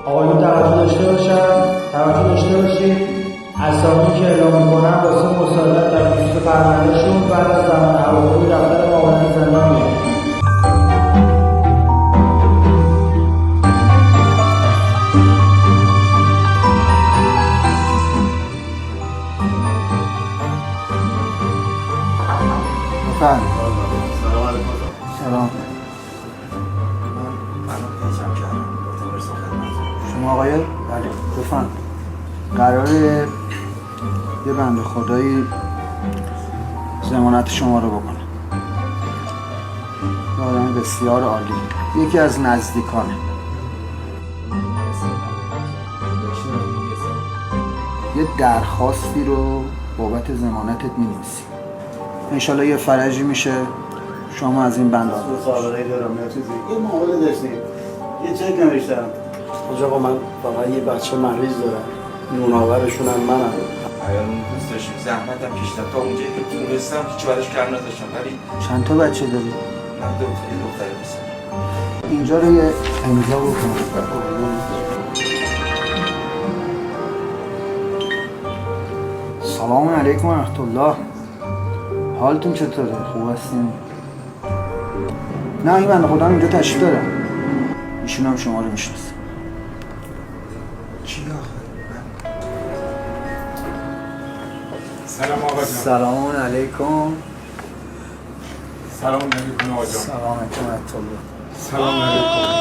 آقایون توجه داشته باشید. اسامی که اعلام میکنم واسه مصادرت در خصوص پروندهشون بعد از زمان هواپیمایی دفتر معاونت زندان میاد. سلام علیکم. سلام. شما آقای؟ بله بفرمایید. قراره یه بنده خدایی ضمانت شما رو بکنه. یه آدم بسیار عالی، یکی از نزدیکانه. یه درخواستی رو بابت ضمانتت می‌نویسی. انشالله یه فرجی میشه شما از این بند آزاد. مسابقه دارم یا چیزی یه معامله داشتیم، یه چک نوشتم. آقا من فقط یه بچه مریض دارم، نوناورشون هم منم. الان دوست داشتیم زحمتم کشیدم تا اونجایی که تونستم هیچ برش کار نداشتم، ولی چند تا بچه داری؟ من دختری بسن. اینجا رو یه امضا بکن. سلام علیکم و رحمت الله. حالتون چطوره؟ خوب هستین؟ نه این بنده خدا اینجا تشریف داره. ایشون هم شما رو میشناسه. چی آخه؟ سلام آقا جان. سلام علیکم. سلام علیکم آقا جان. سلام علیکم و رحمت الله. سلام علیکم.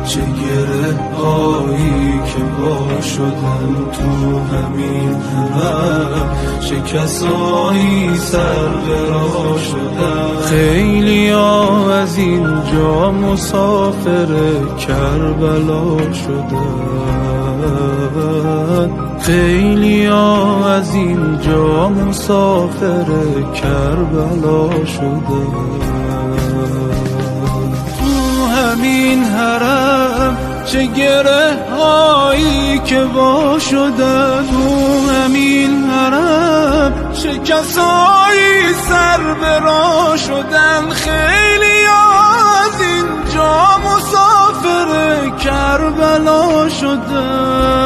چه گره هایی که وا شدن تو همین هم، چه کسایی سر به راه شدن. خیلی ها از اینجا مسافر کربلا شدن. خیلی ها از اینجا مسافر کربلا شدن. همین حرم چه گره هایی که وا شده، تو همین حرم چه کسایی سر به راه شدن. خیلی از اینجا مسافر کربلا شدن.